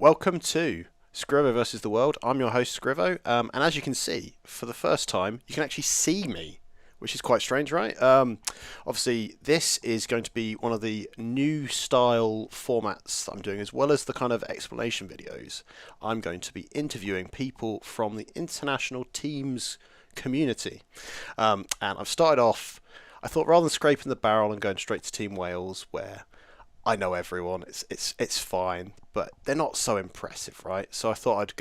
Welcome to Scrivo versus the World. I'm your host, Scrivo, and as you can see, for the first time, you can actually see me, which is quite strange, right? Obviously, this is going to be one of the new style formats that I'm doing, as well as the kind of explanation videos. I'm going to be interviewing people from the international teams community, and I've started off. I thought rather than scraping the barrel and going straight to Team Wales, where I know everyone. It's fine, but they're not so impressive, right? So I thought I'd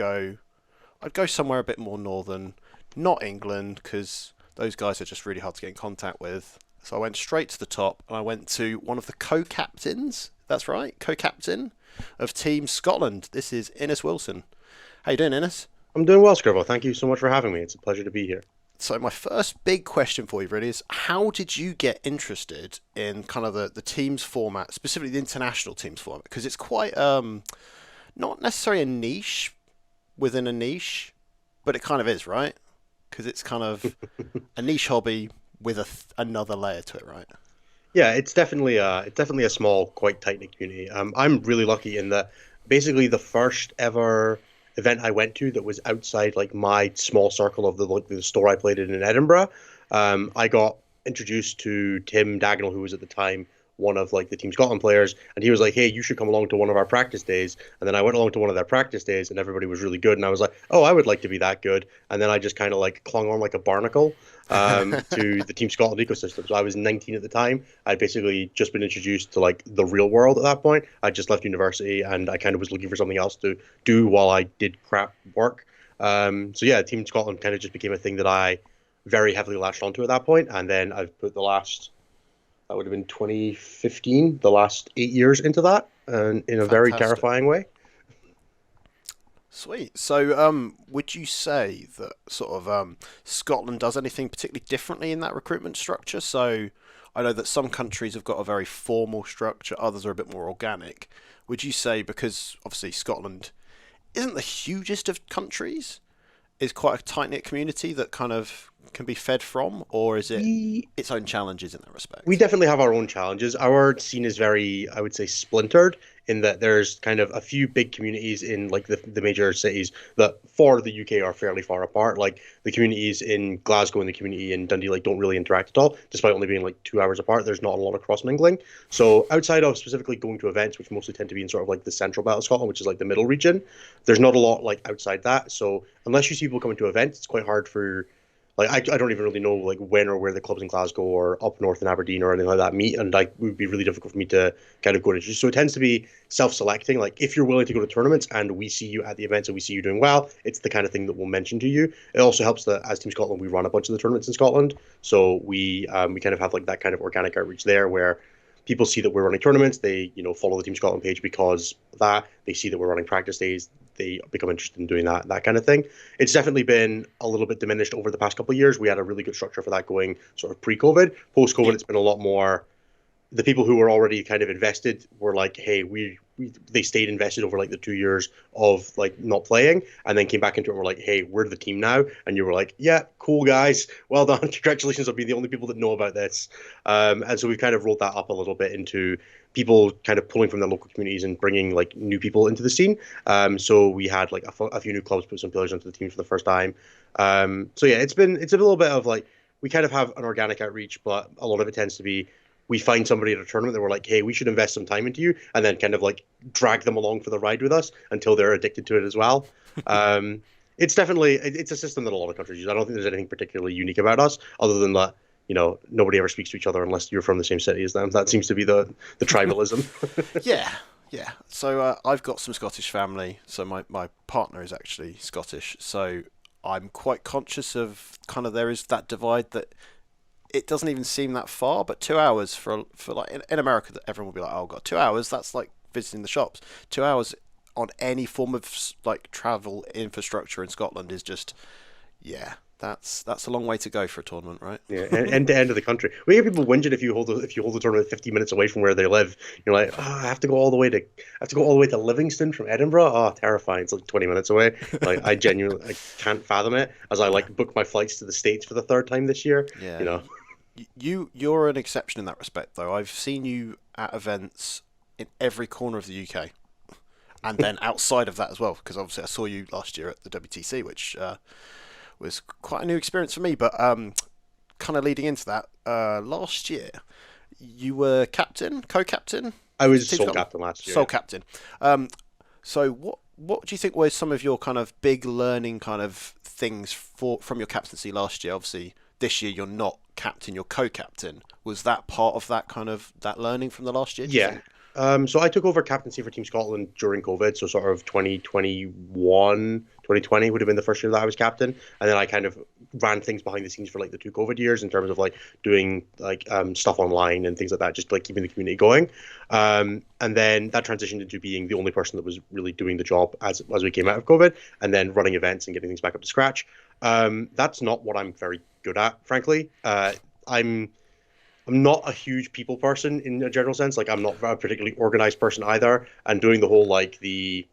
go somewhere a bit more northern, not England, because those guys are just really hard to get in contact with. So I went straight to the top, and I went to one of the co-captains. That's right, co-captain of Team Scotland. This is Innes Wilson. How you doing, Innes? I'm doing well, Scrivo. Thank you so much for having me. It's a pleasure to be here. So my first big question for you really is how did you get interested in kind of the teams format, specifically the international teams format? Because it's quite not necessarily a niche within a niche, but it kind of is, right? Because it's kind of a niche hobby with another layer to it, right? Yeah, it's definitely a small, quite tight-knit community. I'm really lucky in that basically the first ever event I went to that was outside like my small circle of the store I played in Edinburgh. I got introduced to Tim Dagnall, who was at the time one of like the Team Scotland players, and he was like, "Hey, you should come along to one of our practice days." And then I went along to one of their practice days, and everybody was really good, and I was like, "Oh, I would like to be that good." And then I just kind of like clung on like a barnacle to the Team Scotland ecosystem. So I was 19 at the time. I'd basically just been introduced to like the real world at that point. I just left university, and I kind of was looking for something else to do while I did crap work. So yeah, Team Scotland kind of just became a thing that I very heavily latched onto at that point, and then I've put the last that would have been 2015, the last 8 years into that, and in a very Fantastic. terrifying way. Sweet. So, would you say that sort of Scotland does anything particularly differently in that recruitment structure? So, I know that some countries have got a very formal structure, others are a bit more organic. Would you say because obviously Scotland isn't the hugest of countries, is quite a tight knit community that kind of can be fed from, or is it We its own challenges in that we respect? definitely have our own challenges. Our scene is very, I would say, splintered in that there's kind of a few big communities in like the major cities that for the UK are fairly far apart. Like the communities in Glasgow and the community in Dundee like don't really interact at all, despite only being like 2 hours apart. There's not a lot of cross mingling. So outside of specifically going to events, which mostly tend to be in sort of like the central belt of Scotland, which is like the middle region, there's not a lot like outside that. So unless you see people coming to events, it's quite hard for like I don't even really know like when or where the clubs in Glasgow or up north in Aberdeen or anything like that meet, and like it would be really difficult for me to kind of go to. So it tends to be self-selecting. Like if you're willing to go to tournaments and we see you at the events and we see you doing well, it's the kind of thing that we'll mention to you. It also helps that as Team Scotland we run a bunch of the tournaments in Scotland, so we kind of have like that kind of organic outreach there where people see that we're running tournaments, they follow the Team Scotland page because of that. They see that we're running practice days, they become interested in doing that kind of thing. It's definitely been a little bit diminished over the past couple of years. We had a really good structure for that going sort of pre-COVID. Post-COVID, Yeah. it's been a lot more the people who were already kind of invested were like, hey, we they stayed invested over like the 2 years of like not playing, and then came back into it. And we're like, hey, we're the team now, and you were like, yeah, cool guys, well done, congratulations on being the only people that know about this. And so we've kind of rolled that up a little bit into people kind of pulling from their local communities and bringing like new people into the scene. So we had like a few new clubs put some players into the team for the first time. So yeah, it's a little bit of like we kind of have an organic outreach, but a lot of it tends to be we find somebody at a tournament that we're like, hey, we should invest some time into you, and then kind of like drag them along for the ride with us until they're addicted to it as well. Um, it's a system that a lot of countries use. I don't think there's anything particularly unique about us, other than that, nobody ever speaks to each other unless you're from the same city as them. That seems to be the tribalism. Yeah, yeah. So I've got some Scottish family. So my partner is actually Scottish. So I'm quite conscious of kind of there is that divide that it doesn't even seem that far, but 2 hours for like in America that everyone will be like, oh god, 2 hours that's like visiting the shops. 2 hours on any form of like travel infrastructure in Scotland is just yeah, that's a long way to go for a tournament, right? Yeah, end to end of the country. We hear people whinging if you hold the tournament 50 minutes away from where they live. You're like, oh, I have to go all the way to Livingston from Edinburgh. Oh, terrifying! It's like 20 minutes away. Like I can't fathom it. As I Yeah, like book my flights to the States for the third time this year. yeah. You know, You're an exception in that respect, though. I've seen you at events in every corner of the UK. and then outside of that as well, because obviously I saw you last year at the WTC, which was quite a new experience for me. But kind of leading into that, last year you were captain, co-captain I for was Team sole Scotland, captain last year. sole Yeah. captain. So what do you think were some of your kind of big learning kind of things from your captaincy last year? Obviously, this year you're not captain, you're co-captain. Was that part of that kind of that learning from the last year? Do you Yeah. think? So I took over captaincy for Team Scotland during COVID. So sort of 2021, 2020 would have been the first year that I was captain. And then I kind of ran things behind the scenes for like the two COVID years in terms of like doing like stuff online and things like that, just like keeping the community going. And then that transitioned into being the only person that was really doing the job as we came out of COVID, and then running events and getting things back up to scratch. That's not what I'm very good at, frankly. I'm I'm not a huge people person in a general sense. Like I'm not a particularly organized person either. And doing the whole like the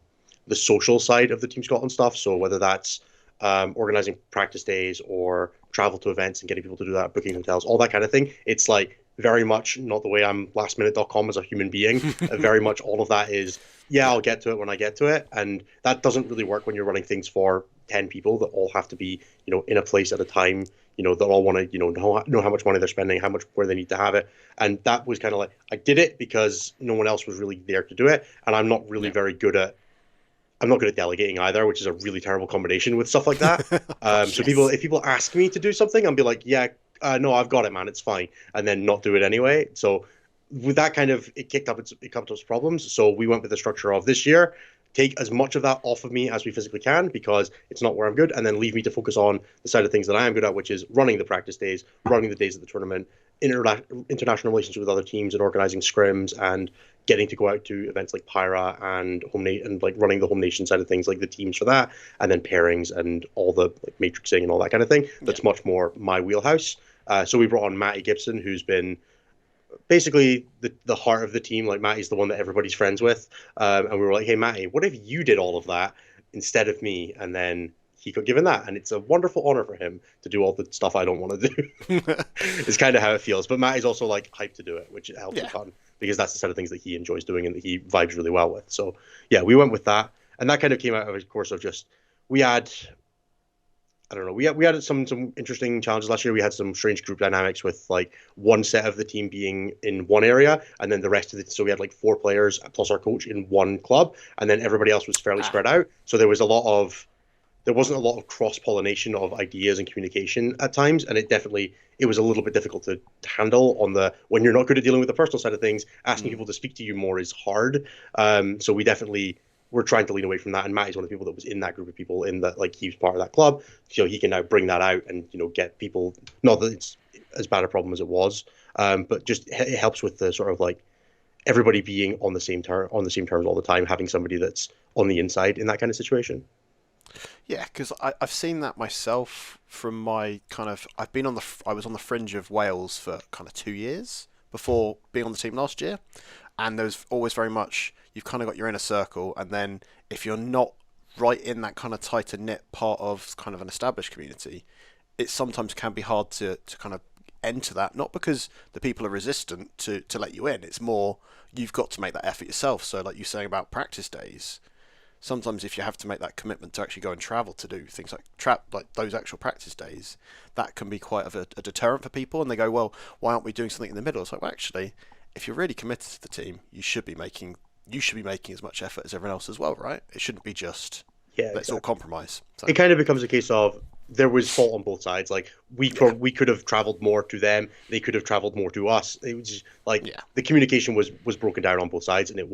social side of the Team Scotland stuff. So whether that's organizing practice days or travel to events and getting people to do that, booking hotels, all that kind of thing. It's like very much not the way I'm lastminute.com as a human being. Very much all of that is, yeah, Yeah, I'll get to it when I get to it. And that doesn't really work when you're running things for 10 people that all have to be, in a place at a time, that all want to, know how much money they're spending, how much where they need to have it. And that was kind of like, I did it because no one else was really there to do it. And yeah. I'm not good at delegating either, which is a really terrible combination with stuff like that. Gosh, So yes. if people ask me to do something, I'll be like, yeah, no, I've got it, man, it's fine, and then not do it anyway. So with that kind of, it kicked up its problems. So we went with the structure of this year. Take as much of that off of me as we physically can because it's not where I'm good, and then leave me to focus on the side of things that I am good at, which is running the practice days, running the days of the tournament, international relations with other teams, and organizing scrims and getting to go out to events like Pyra and and like running the home nation side of things, like the teams for that, and then pairings and all the like matrixing and all that kind of thing. Yeah, That's much more my wheelhouse. So we brought on Matty Gibson, who's been basically the heart of the team. Like Matty's the one that everybody's friends with, and we were like, hey Matty, what if you did all of that instead of me? And then he got given that, and it's a wonderful honor for him to do all the stuff I don't want to do. It's kind of how it feels. But Matty's also like hyped to do it, which helps a yeah, ton because that's the set of things that he enjoys doing and that he vibes really well with. So yeah, we went with that, and that kind of came out of a course of just we had I don't know. We had some interesting challenges last year. We had some strange group dynamics with like one set of the team being in one area, and then the rest of it. So we had like four players plus our coach in one club, and then everybody else was fairly ah, spread out. So there wasn't a lot of cross pollination of ideas and communication at times, and it was a little bit difficult to handle on the when you're not good at dealing with the personal side of things. Asking mm, people to speak to you more is hard. So we definitely we're trying to lean away from that. And Matt is one of the people that was in that group of people in that like he was part of that club, so he can now bring that out and get people. Not that it's as bad a problem as it was, but just it helps with the sort of like everybody being on the same terms all the time, having somebody that's on the inside in that kind of situation. yeah. Because I've seen that myself from my kind of. I was on the fringe of Wales for kind of 2 years before being on the team last year, and there's always very much you've kind of got your inner circle, and then if you're not right in that kind of tighter knit part of kind of an established community, it sometimes can be hard to kind of enter that. Not because the people are resistant to let you in, it's more you've got to make that effort yourself. So like you saying about practice days, sometimes if you have to make that commitment to actually go and travel to do things like like those actual practice days, that can be quite of a deterrent for people, and they go, well, why aren't we doing something in the middle? It's like, well, actually, if you're really committed to the team, you should be making as much effort as everyone else as well, right? It shouldn't be just Yeah, let's all exactly. compromise. It So kind of becomes a case of there was fault on both sides. Like yeah, we could have traveled more to them, they could have traveled more to us. It was just, like yeah, the communication was broken down on both sides, and it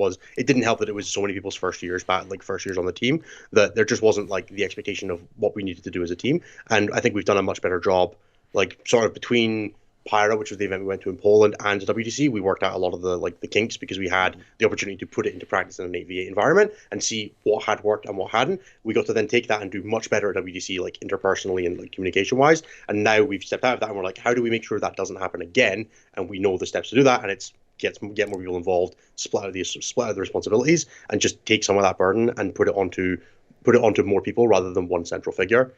didn't help that it was so many people's first years back, like first years on the team, that there just wasn't like the expectation of what we needed to do as a team. And I think we've done a much better job, like sort of between Pyra, which was the event we went to in Poland, and WTC, we worked out a lot of the kinks because we had mm, the opportunity to put it into practice in an 8v8 environment and see what had worked and what hadn't. We got to then take that and do much better at WTC, like interpersonally and like communication wise. And now we've stepped out of that and we're like, how do we make sure that doesn't happen again? And we know the steps to do that, and it's get more people involved, split out the responsibilities, and just take some of that burden and put it onto more people rather than one central figure,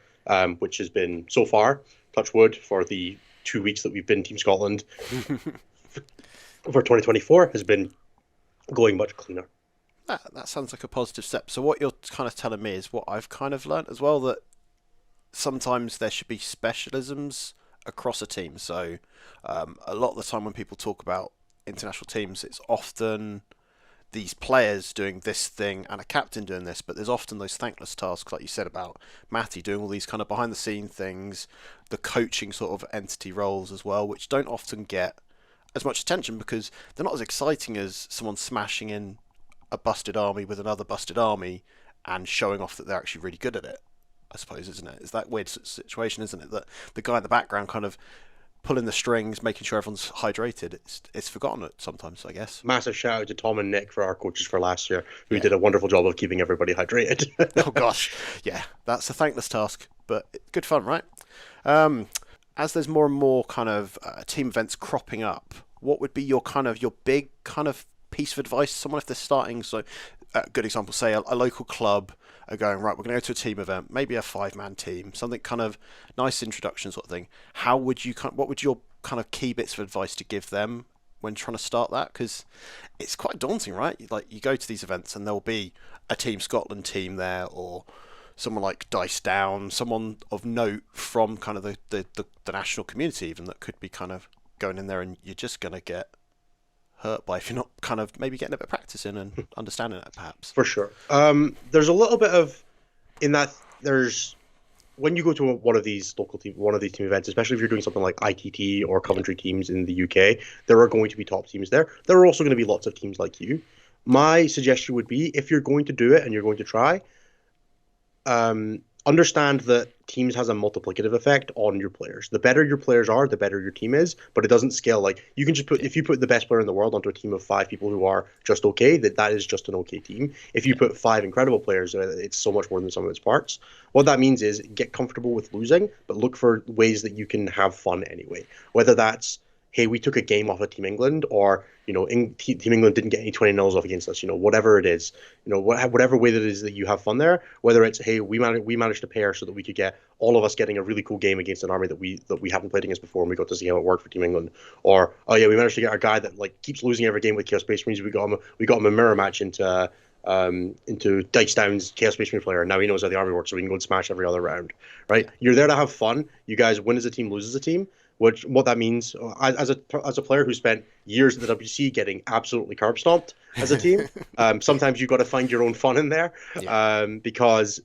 which has been so far, touch wood, for the 2 weeks that we've been Team Scotland for 2024 has been going much cleaner. That sounds like a positive step. So what you're kind of telling me is what I've kind of learnt as well, that sometimes there should be specialisms across a team. So a lot of the time when people talk about international teams, it's often these players doing this thing and a captain doing this, but there's often those thankless tasks, like you said about Matty doing all these kind of behind the scene things, the coaching sort of entity roles as well, which don't often get as much attention because they're not as exciting as someone smashing in a busted army with another busted army and showing off that they're actually really good at it. I suppose, isn't it? It's that weird situation, isn't it? That the guy in the background kind of pulling the strings, making sure everyone's hydrated. It's forgotten it sometimes, I guess. Massive shout out to Tom and Nick for our coaches for last year, who Yeah. did a wonderful job of keeping everybody hydrated. Oh gosh, yeah, that's a thankless task, but good fun, right? As there's more and more kind of team events cropping up, what would be your big kind of piece of advice to someone if they're starting? So, a good example, say a local club are going, right, we're going to go to a team event, maybe a 5-man team, something kind of nice introduction sort of thing. What would your kind of key bits of advice to give them when trying to start that? Because it's quite daunting, right? Like you go to these events and there'll be a Team Scotland team there, or someone like Dice Down, someone of note from kind of the national community even, that could be kind of going in there, and you're just going to get hurt by if you're not kind of maybe getting a bit of practice in and understanding it perhaps. For sure. There's a little bit of in that there's when you go to one of these team events, especially if you're doing something like ITT or Coventry teams in the UK, there are going to be top teams there. There are also going to be lots of teams like you. My suggestion would be, if you're going to do it and you're going to try, understand that teams has a multiplicative effect on your players. The better your players are, the better your team is, but it doesn't scale. Like, you can just if you put the best player in the world onto a team of 5 people who are just okay, that is just an okay team. If you put 5 incredible players, it's so much more than some of its parts. What that means is get comfortable with losing, but look for ways that you can have fun anyway. Whether that's, hey, we took a game off of Team England, or Team England didn't get any 20-0s off against us. Whatever it is, whatever way that it is that you have fun there. Whether it's, hey, we managed to pair so that we could get all of us getting a really cool game against an army that we haven't played against before, and we got to see how it worked for Team England. Or, oh yeah, we managed to get our guy that like keeps losing every game with Chaos Space Marines. We got him a mirror match into Dice Down's Chaos Space Marine player, and now he knows how the army works, so we can go and smash every other round. Right? You're there to have fun. You guys win as a team, lose as a team. What that means, as a player who spent years at the WC getting absolutely carb stomped as a team, sometimes you've got to find your own fun in there, because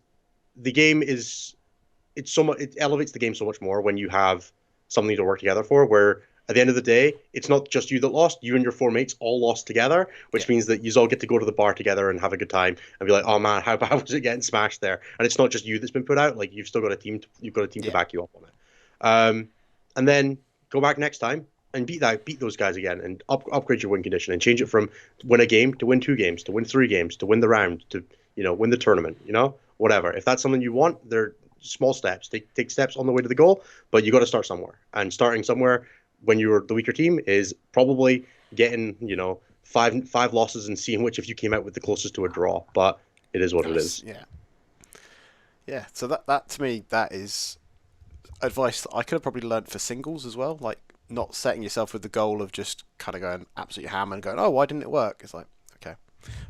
the game it elevates the game so much more when you have something to work together for. Where at the end of the day, it's not just you that lost; you and your 4 mates all lost together, which means that you all get to go to the bar together and have a good time and be like, "Oh man, how bad was it getting smashed there?" And it's not just you that's been put out; like, you've still got a team. You've got a team to back you up on it. And then go back next time and beat those guys again, and upgrade your win condition, and change it from win a game to win 2 games, to win 3 games, to win the round, to win the tournament. Whatever. If that's something you want, they're small steps. Take steps on the way to the goal, but you got to start somewhere. And starting somewhere when you're the weaker team is probably getting 5 losses and seeing which of you came out with the closest to a draw. But it is what it is. Yeah. So that to me, that is advice that I could have probably learned for singles as well, like not setting yourself with the goal of just kind of going absolutely ham and going, oh, why didn't it work? It's like, okay,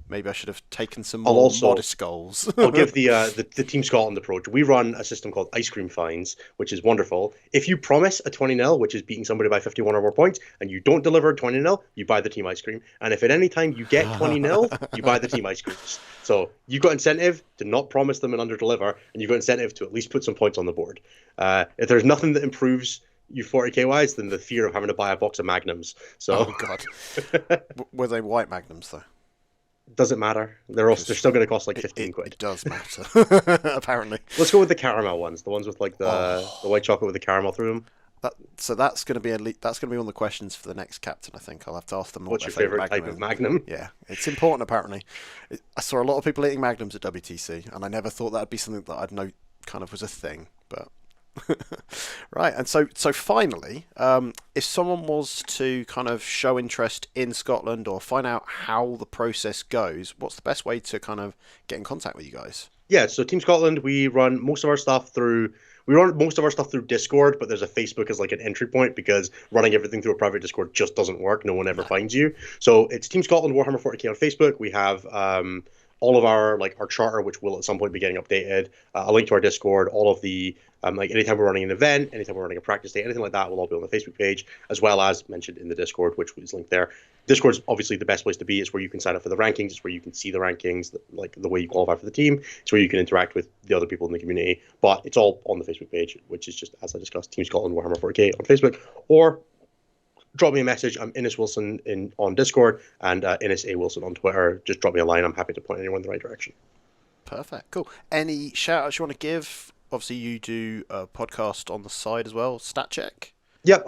maybe I should have taken some more modest goals. I'll give the Team Scotland approach. We run a system called ice cream fines, which is wonderful. If you promise a 20-0, which is beating somebody by 51 or more points, and you don't deliver 20-0, you buy the team ice cream. And if at any time you get 20-0, you buy the team ice creams. So you've got incentive to not promise them and under-deliver, and you've got incentive to at least put some points on the board. If there's nothing that improves you 40k wise than the fear of having to buy a box of Magnums. So, oh god, were they white Magnums though? Doesn't matter. They're still going to cost like 15 quid. It does matter, apparently. Let's go with the caramel ones, the ones with like the white chocolate with the caramel through them. So that's going to be one of the questions for the next captain. I think I'll have to ask them. What's your favorite type of Magnum? Yeah, it's important apparently. I saw a lot of people eating Magnums at WTC, and I never thought that'd be something that I'd know kind of was a thing. But right, and so finally, if someone was to kind of show interest in Scotland or find out how the process goes, what's the best way to kind of get in contact with you guys? Yeah, so Team Scotland, we run most of our stuff through. we run most of our stuff through Discord, but there's a Facebook as like an entry point because running everything through a private Discord just doesn't work. No one ever No. finds you. So it's Team Scotland Warhammer 40k on Facebook. We have all of our like our charter, which will at some point be getting updated. A link to our Discord, all of the like anytime we're running an event, anytime we're running a practice day, anything like that will all be on the Facebook page, as well as mentioned in the Discord, which is linked there. Discord is obviously the best place to be. It's where you can sign up for the rankings. It's where you can see the rankings, like the way you qualify for the team. It's where you can interact with the other people in the community. But it's all on the Facebook page, which is just, as I discussed, Team Scotland Warhammer 40k on Facebook. Or drop me a message. I'm Innes Wilson on Discord and Innes A. Wilson on Twitter. Just drop me a line. I'm happy to point anyone in the right direction. Perfect. Cool. Any shout outs you want to give? Obviously, you do a podcast on the side as well, Stat Check. Yep,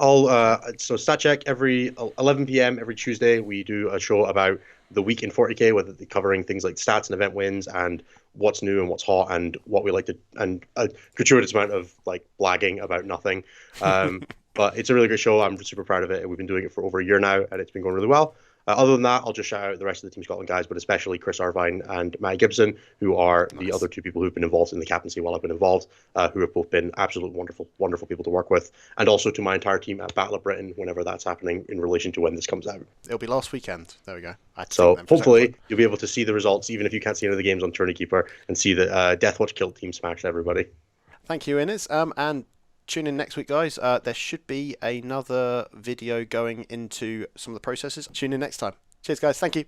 so stat check every 11 p.m. every Tuesday. We do a show about the week in 40k, whether they're covering things like stats and event wins and what's new and what's hot and what we like to, and a gratuitous amount of like blagging about nothing. But it's a really good show. I'm super proud of it. We've been doing it for over a year now, and it's been going really well. Other than that, I'll just shout out the rest of the Team Scotland guys, but especially Chris Irvine and Matt Gibson, who are the other two people who've been involved in the captaincy while I've been involved, who have both been absolutely wonderful, wonderful people to work with. And also to my entire team at Battle of Britain, whenever that's happening in relation to when this comes out. It'll be last weekend. There we go. So hopefully you'll be able to see the results, even if you can't see any of the games on Tourney Keeper, and see that Deathwatch Kilt team smashed everybody. Thank you, Innes. And tune in next week, guys. There should be another video going into some of the processes. Tune in next time. Cheers, guys. Thank you.